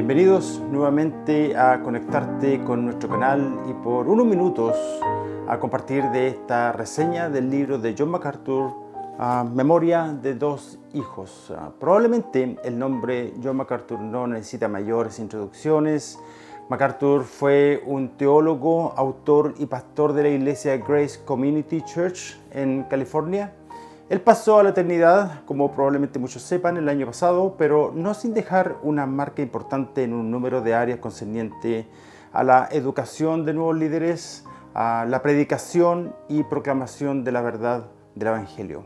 Bienvenidos nuevamente a conectarte con nuestro canal y por unos minutos a compartir de esta reseña del libro de John MacArthur, Memoria de dos hijos. Probablemente el nombre John MacArthur no necesita mayores introducciones. MacArthur fue un teólogo, autor y pastor de la iglesia Grace Community Church en California. Él pasó a la eternidad, como probablemente muchos sepan, el año pasado, pero no sin dejar una marca importante en un número de áreas concerniente a la educación de nuevos líderes, a la predicación y proclamación de la verdad del Evangelio.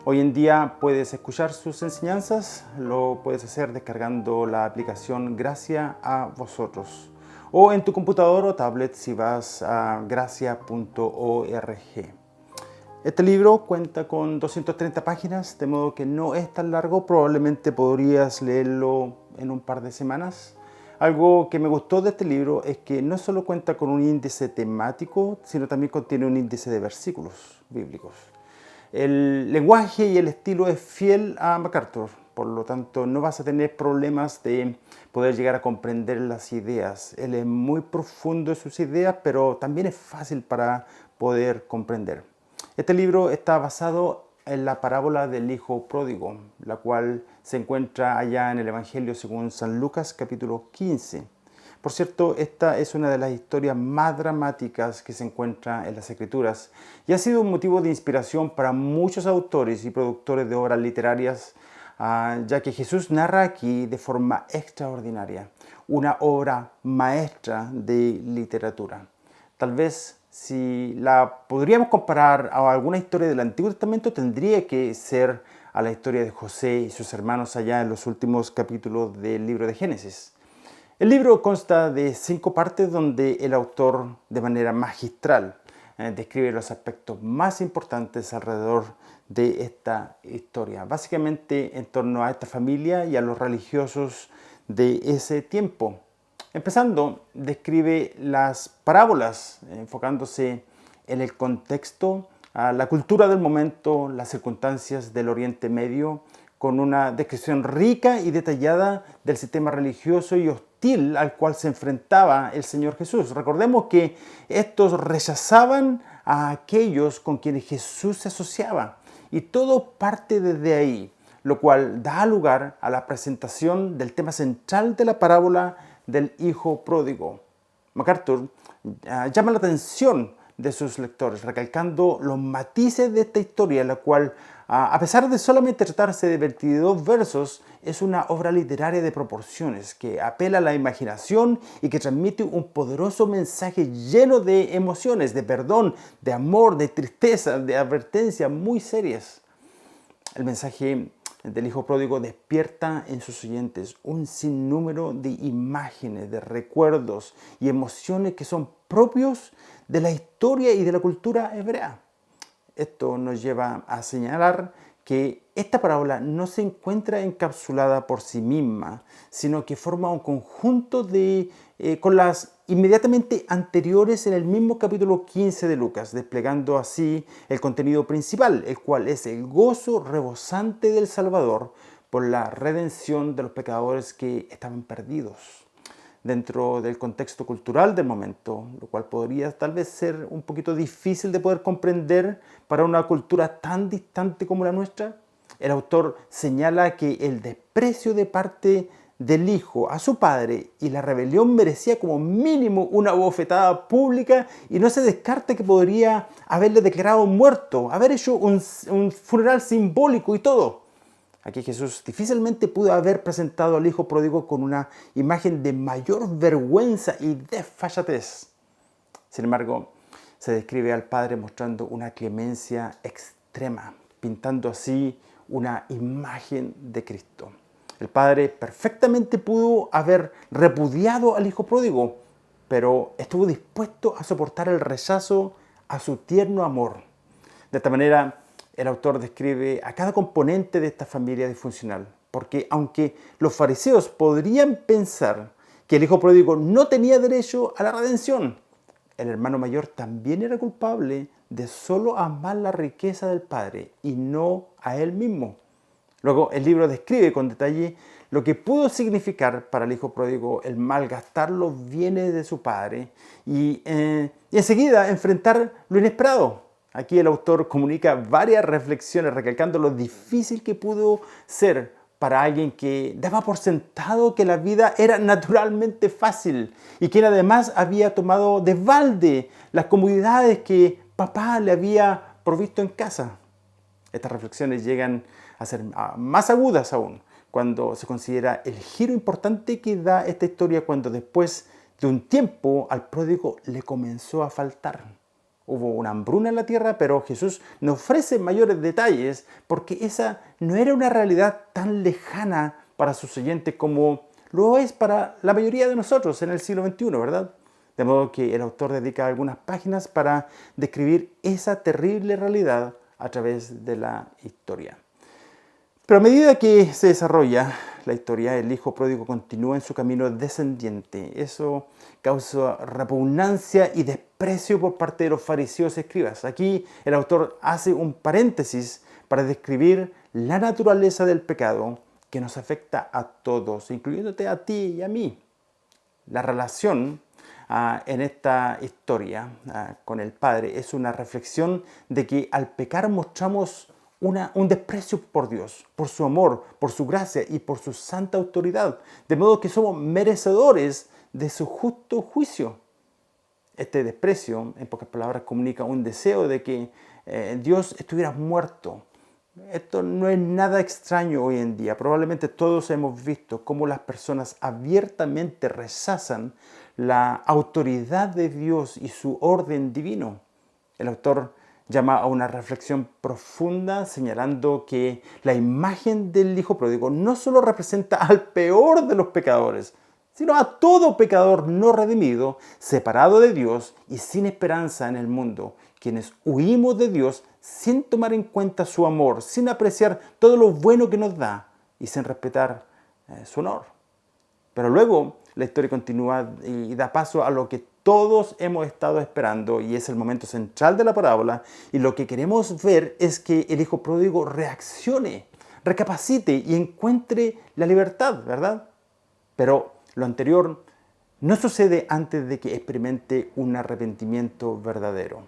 Hoy en día puedes escuchar sus enseñanzas, lo puedes hacer descargando la aplicación Gracia a Vosotros o en tu computador o tablet si vas a gracia.org. Este libro cuenta con 230 páginas, de modo que no es tan largo, probablemente podrías leerlo en un par de semanas. Algo que me gustó de este libro es que no solo cuenta con un índice temático, sino también contiene un índice de versículos bíblicos. El lenguaje y el estilo es fiel a MacArthur, por lo tanto no vas a tener problemas de poder llegar a comprender las ideas. Él es muy profundo en sus ideas, pero también es fácil para poder comprender. Este libro está basado en la parábola del hijo pródigo, la cual se encuentra allá en el Evangelio según San Lucas capítulo 15. Por cierto, esta es una de las historias más dramáticas que se encuentra en las Escrituras y ha sido un motivo de inspiración para muchos autores y productores de obras literarias, ya que Jesús narra aquí de forma extraordinaria, una obra maestra de literatura. Tal vez si la podríamos comparar a alguna historia del Antiguo Testamento, tendría que ser a la historia de José y sus hermanos allá en los últimos capítulos del libro de Génesis. El libro consta de 5 partes donde el autor de manera magistral describe los aspectos más importantes alrededor de esta historia. Básicamente en torno a esta familia y a los religiosos de ese tiempo. Empezando, describe las parábolas, enfocándose en el contexto, la cultura del momento, las circunstancias del Oriente Medio, con una descripción rica y detallada del sistema religioso y hostil al cual se enfrentaba el Señor Jesús. Recordemos que estos rechazaban a aquellos con quienes Jesús se asociaba, y todo parte desde ahí, lo cual da lugar a la presentación del tema central de la parábola del hijo pródigo. MacArthur llama la atención de sus lectores, recalcando los matices de esta historia, la cual, a pesar de solamente tratarse de 22 versos, es una obra literaria de proporciones que apela a la imaginación y que transmite un poderoso mensaje lleno de emociones, de perdón, de amor, de tristeza, de advertencias muy serias. El mensaje del hijo pródigo despierta en sus oyentes un sinnúmero de imágenes, de recuerdos y emociones que son propios de la historia y de la cultura hebrea. Esto nos lleva a señalar que esta parábola no se encuentra encapsulada por sí misma, sino que forma un conjunto con las inmediatamente anteriores en el mismo capítulo 15 de Lucas, desplegando así el contenido principal, el cual es el gozo rebosante del Salvador por la redención de los pecadores que estaban perdidos dentro del contexto cultural del momento, lo cual podría tal vez ser un poquito difícil de poder comprender para una cultura tan distante como la nuestra. El autor señala que el desprecio de parte del hijo a su padre y la rebelión merecía como mínimo una bofetada pública, y no se descarta que podría haberle declarado muerto, haber hecho un funeral simbólico y todo. Aquí Jesús difícilmente pudo haber presentado al hijo pródigo con una imagen de mayor vergüenza y desfachatez. Sin embargo, se describe al padre mostrando una clemencia extrema, pintando así una imagen de Cristo. El padre perfectamente pudo haber repudiado al hijo pródigo, pero estuvo dispuesto a soportar el rechazo a su tierno amor. De esta manera, el autor describe a cada componente de esta familia disfuncional, porque aunque los fariseos podrían pensar que el hijo pródigo no tenía derecho a la redención, el hermano mayor también era culpable de solo amar la riqueza del padre y no a él mismo. Luego, el libro describe con detalle lo que pudo significar para el hijo pródigo el malgastar los bienes de su padre y enseguida enfrentar lo inesperado. Aquí el autor comunica varias reflexiones recalcando lo difícil que pudo ser para alguien que daba por sentado que la vida era naturalmente fácil y quien además había tomado de balde las comodidades que papá le había provisto en casa. Estas reflexiones llegan a ser más agudas aún cuando se considera el giro importante que da esta historia cuando después de un tiempo al pródigo le comenzó a faltar. Hubo una hambruna en la tierra, pero Jesús no ofrece mayores detalles porque esa no era una realidad tan lejana para sus oyentes como lo es para la mayoría de nosotros en el siglo XXI, ¿verdad? De modo que el autor dedica algunas páginas para describir esa terrible realidad a través de la historia. Pero a medida que se desarrolla la historia, el hijo pródigo continúa en su camino descendiente. Eso causa repugnancia y desprecio por parte de los fariseos y escribas. Aquí el autor hace un paréntesis para describir la naturaleza del pecado que nos afecta a todos, incluyéndote a ti y a mí. La relación en esta historia con el Padre es una reflexión de que al pecar mostramos un desprecio por Dios, por su amor, por su gracia y por su santa autoridad, de modo que somos merecedores de su justo juicio. Este desprecio, en pocas palabras, comunica un deseo de que Dios estuviera muerto. Esto no es nada extraño hoy en día. Probablemente todos hemos visto cómo las personas abiertamente rechazan la autoridad de Dios y su orden divino. El autor llama a una reflexión profunda señalando que la imagen del hijo pródigo no solo representa al peor de los pecadores, sino a todo pecador no redimido, separado de Dios y sin esperanza en el mundo, quienes huimos de Dios sin tomar en cuenta su amor, sin apreciar todo lo bueno que nos da y sin respetar su honor. Pero luego la historia continúa y da paso a lo que todos hemos estado esperando y es el momento central de la parábola, y lo que queremos ver es que el hijo pródigo reaccione, recapacite y encuentre la libertad, ¿verdad? Pero lo anterior no sucede antes de que experimente un arrepentimiento verdadero.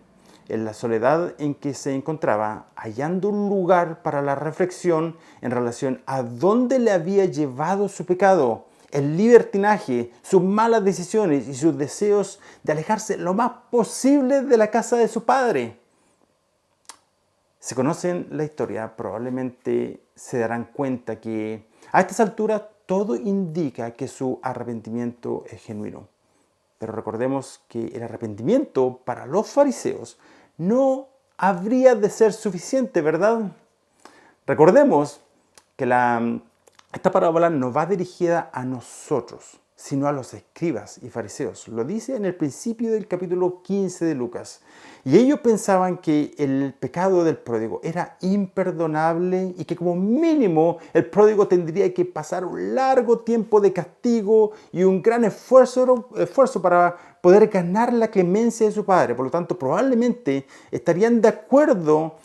En la soledad en que se encontraba, hallando un lugar para la reflexión en relación a dónde le había llevado su pecado, el libertinaje, sus malas decisiones y sus deseos de alejarse lo más posible de la casa de su padre. Si conocen la historia, probablemente se darán cuenta que a estas alturas todo indica que su arrepentimiento es genuino. Pero recordemos que el arrepentimiento para los fariseos no habría de ser suficiente, ¿verdad? Recordemos que esta parábola no va dirigida a nosotros, sino a los escribas y fariseos. Lo dice en el principio del capítulo 15 de Lucas. Y ellos pensaban que el pecado del pródigo era imperdonable y que como mínimo el pródigo tendría que pasar un largo tiempo de castigo y un gran esfuerzo para poder ganar la clemencia de su padre. Por lo tanto, probablemente estarían de acuerdo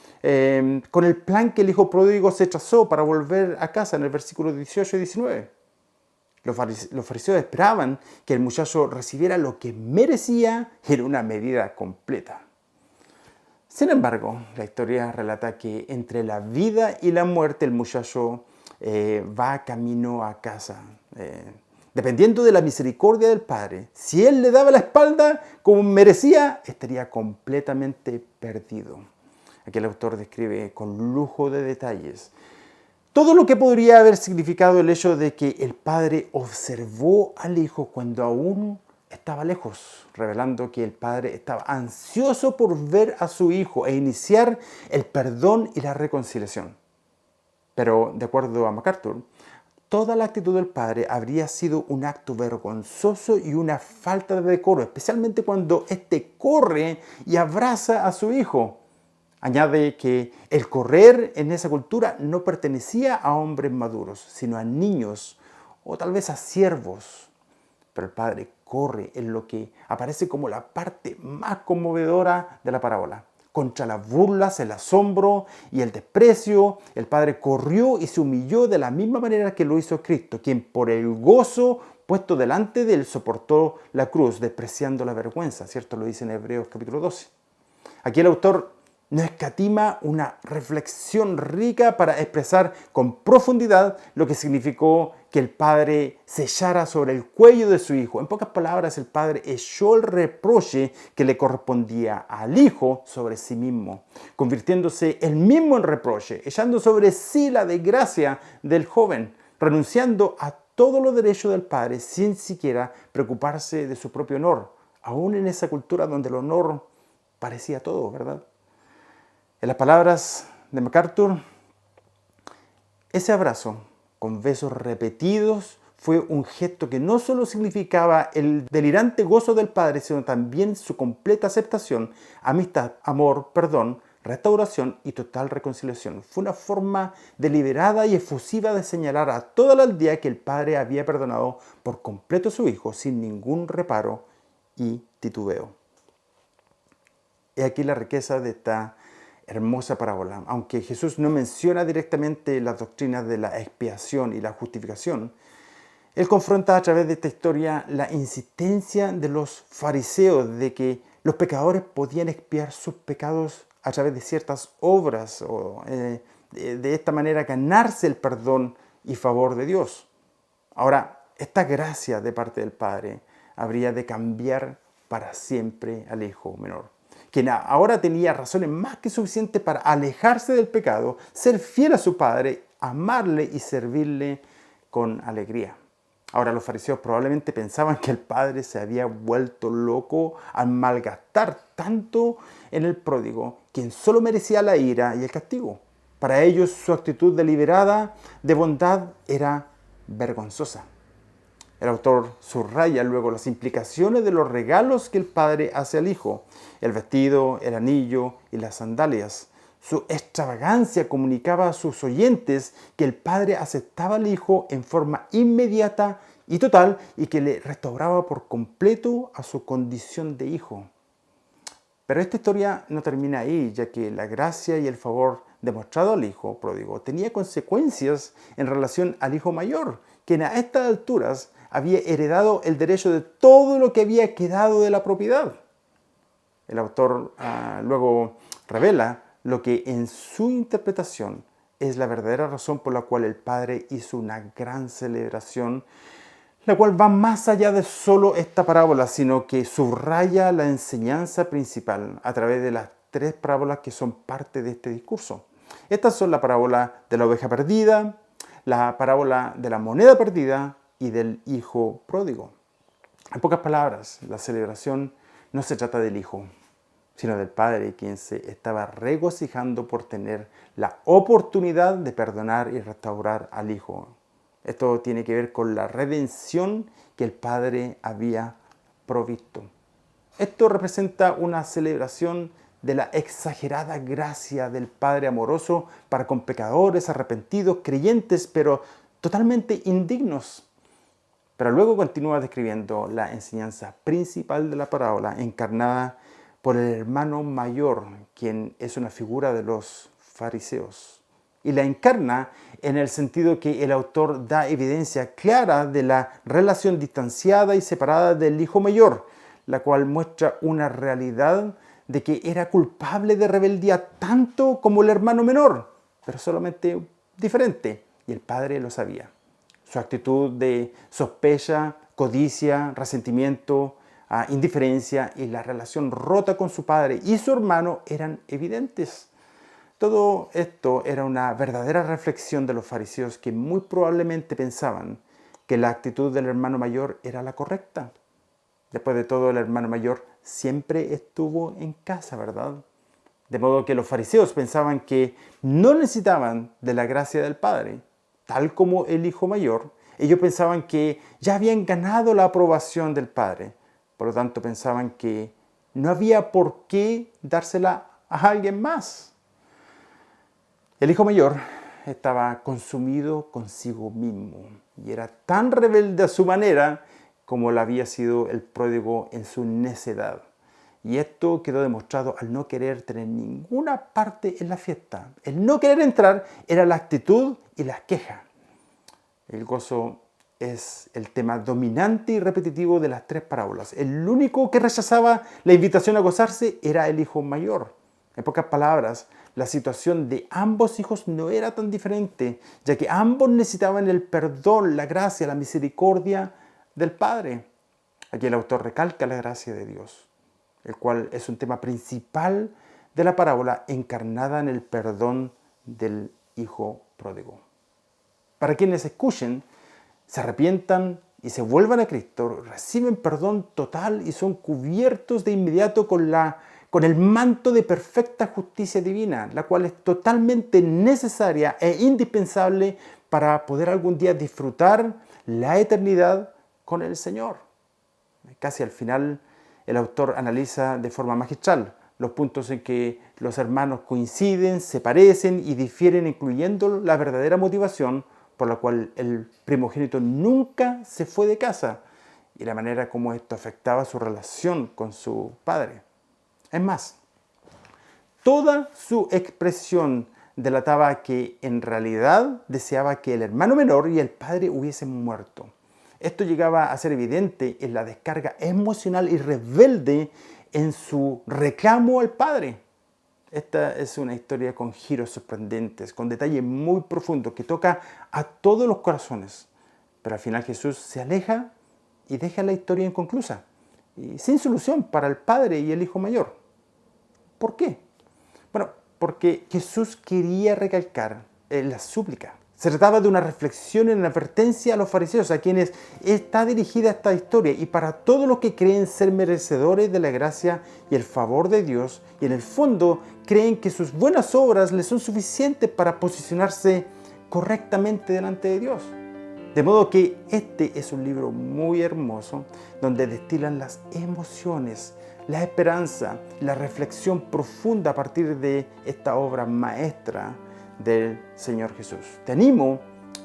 con el plan que el hijo pródigo se trazó para volver a casa en el versículo 18 y 19. Los fariseos esperaban que el muchacho recibiera lo que merecía en una medida completa. Sin embargo, la historia relata que entre la vida y la muerte el muchacho va camino a casa. Dependiendo de la misericordia del Padre, si él le daba la espalda como merecía, estaría completamente perdido. Aquí el autor describe con lujo de detalles todo lo que podría haber significado el hecho de que el padre observó al hijo cuando aún estaba lejos, revelando que el padre estaba ansioso por ver a su hijo e iniciar el perdón y la reconciliación. Pero, de acuerdo a MacArthur, toda la actitud del padre habría sido un acto vergonzoso y una falta de decoro, especialmente cuando éste corre y abraza a su hijo. Añade que el correr en esa cultura no pertenecía a hombres maduros, sino a niños o tal vez a siervos. Pero el padre corre en lo que aparece como la parte más conmovedora de la parábola. contra las burlas, el asombro y el desprecio, el Padre corrió y se humilló de la misma manera que lo hizo Cristo, quien por el gozo puesto delante de él soportó la cruz, despreciando la vergüenza, ¿cierto? Lo dice en Hebreos capítulo 12. Aquí el autor nos escatima una reflexión rica para expresar con profundidad lo que significó que el Padre se echara sobre el cuello de su Hijo. En pocas palabras, el Padre echó el reproche que le correspondía al Hijo sobre sí mismo, convirtiéndose él mismo en reproche, echando sobre sí la desgracia del joven, renunciando a todos los derechos del Padre sin siquiera preocuparse de su propio honor, aún en esa cultura donde el honor parecía todo, ¿verdad? En las palabras de MacArthur, ese abrazo con besos repetidos fue un gesto que no solo significaba el delirante gozo del Padre, sino también su completa aceptación, amistad, amor, perdón, restauración y total reconciliación. Fue una forma deliberada y efusiva de señalar a toda la aldea que el Padre había perdonado por completo a su Hijo sin ningún reparo y titubeo. He aquí la riqueza de esta hermosa parábola. Aunque Jesús no menciona directamente las doctrinas de la expiación y la justificación, Él confronta a través de esta historia la insistencia de los fariseos de que los pecadores podían expiar sus pecados a través de ciertas obras o de esta manera ganarse el perdón y favor de Dios. Ahora, esta gracia de parte del Padre habría de cambiar para siempre al Hijo menor, quien ahora tenía razones más que suficientes para alejarse del pecado, ser fiel a su Padre, amarle y servirle con alegría. Ahora los fariseos probablemente pensaban que el Padre se había vuelto loco al malgastar tanto en el pródigo, quien solo merecía la ira y el castigo. Para ellos su actitud deliberada de bondad era vergonzosa. El autor subraya luego las implicaciones de los regalos que el Padre hace al Hijo: el vestido, el anillo y las sandalias. Su extravagancia comunicaba a sus oyentes que el Padre aceptaba al Hijo en forma inmediata y total y que le restauraba por completo a su condición de Hijo. Pero esta historia no termina ahí, ya que la gracia y el favor demostrado al Hijo pródigo tenía consecuencias en relación al Hijo mayor, quien a estas alturas había heredado el derecho de todo lo que había quedado de la propiedad. El autor luego revela lo que en su interpretación es la verdadera razón por la cual el Padre hizo una gran celebración, la cual va más allá de solo esta parábola, sino que subraya la enseñanza principal a través de las tres parábolas que son parte de este discurso. Estas son la parábola de la oveja perdida, la parábola de la moneda perdida y del hijo pródigo. En pocas palabras, la celebración no se trata del Hijo, sino del Padre, quien se estaba regocijando por tener la oportunidad de perdonar y restaurar al Hijo. Esto tiene que ver con la redención que el Padre había provisto. Esto representa una celebración de la exagerada gracia del Padre amoroso para con pecadores, arrepentidos, creyentes, pero totalmente indignos. Pero luego continúa describiendo la enseñanza principal de la parábola, encarnada por el hermano mayor, quien es una figura de los fariseos. Y la encarna en el sentido que el autor da evidencia clara de la relación distanciada y separada del hijo mayor, la cual muestra una realidad de que era culpable de rebeldía tanto como el hermano menor, pero solamente diferente, y el padre lo sabía. Su actitud de sospecha, codicia, resentimiento, indiferencia y la relación rota con su padre y su hermano eran evidentes. Todo esto era una verdadera reflexión de los fariseos, que muy probablemente pensaban que la actitud del hermano mayor era la correcta. Después de todo, el hermano mayor siempre estuvo en casa, ¿verdad? De modo que los fariseos pensaban que no necesitaban de la gracia del Padre. Tal como el hijo mayor, ellos pensaban que ya habían ganado la aprobación del Padre. Por lo tanto, pensaban que no había por qué dársela a alguien más. El hijo mayor estaba consumido consigo mismo y era tan rebelde a su manera como lo había sido el pródigo en su necedad. Y esto quedó demostrado al no querer tener ninguna parte en la fiesta. El no querer entrar era la actitud y las quejas. El gozo es el tema dominante y repetitivo de las tres parábolas. El único que rechazaba la invitación a gozarse era el hijo mayor. En pocas palabras, la situación de ambos hijos no era tan diferente, ya que ambos necesitaban el perdón, la gracia, la misericordia del Padre. Aquí el autor recalca la gracia de Dios, el cual es un tema principal de la parábola encarnada en el perdón del hijo pródigo. Para quienes escuchen, se arrepientan y se vuelvan a Cristo, reciben perdón total y son cubiertos de inmediato con el manto de perfecta justicia divina, la cual es totalmente necesaria e indispensable para poder algún día disfrutar la eternidad con el Señor. Casi al final, el autor analiza de forma magistral los puntos en que los hermanos coinciden, se parecen y difieren, incluyendo la verdadera motivación por la cual el primogénito nunca se fue de casa y la manera como esto afectaba su relación con su padre. Es más, toda su expresión delataba que en realidad deseaba que el hermano menor y el padre hubiesen muerto. Esto llegaba a ser evidente en la descarga emocional y rebelde en su reclamo al padre. Esta es una historia con giros sorprendentes, con detalles muy profundos que toca a todos los corazones. Pero al final Jesús se aleja y deja la historia inconclusa y sin solución para el padre y el hijo mayor. ¿Por qué? Bueno, porque Jesús quería recalcar la súplica. Se trataba de una reflexión en la advertencia a los fariseos, a quienes está dirigida esta historia, y para todos los que creen ser merecedores de la gracia y el favor de Dios, y en el fondo creen que sus buenas obras les son suficientes para posicionarse correctamente delante de Dios. De modo que este es un libro muy hermoso, donde destilan las emociones, la esperanza, la reflexión profunda a partir de esta obra maestra del Señor Jesús. Te animo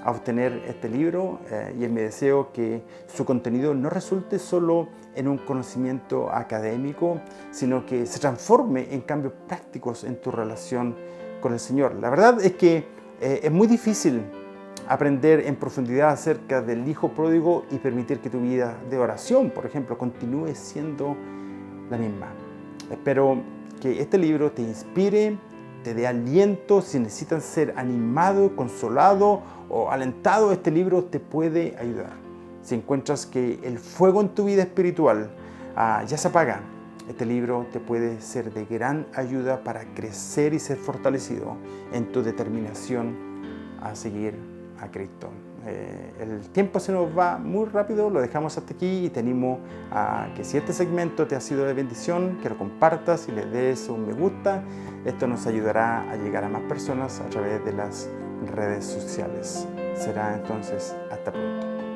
a obtener este libro y es mi deseo que su contenido no resulte solo en un conocimiento académico, sino que se transforme en cambios prácticos en tu relación con el Señor. La verdad es que es muy difícil aprender en profundidad acerca del hijo pródigo y permitir que tu vida de oración, por ejemplo, continúe siendo la misma. Espero que este libro te inspire, te dé aliento. Si necesitas ser animado, consolado o alentado, este libro te puede ayudar. Si encuentras que el fuego en tu vida espiritual ya se apaga, este libro te puede ser de gran ayuda para crecer y ser fortalecido en tu determinación a seguir a Cristo. El tiempo se nos va muy rápido, lo dejamos hasta aquí y te animo a que si este segmento te ha sido de bendición, que lo compartas y le des un me gusta. Esto nos ayudará a llegar a más personas a través de las redes sociales. Será entonces hasta pronto.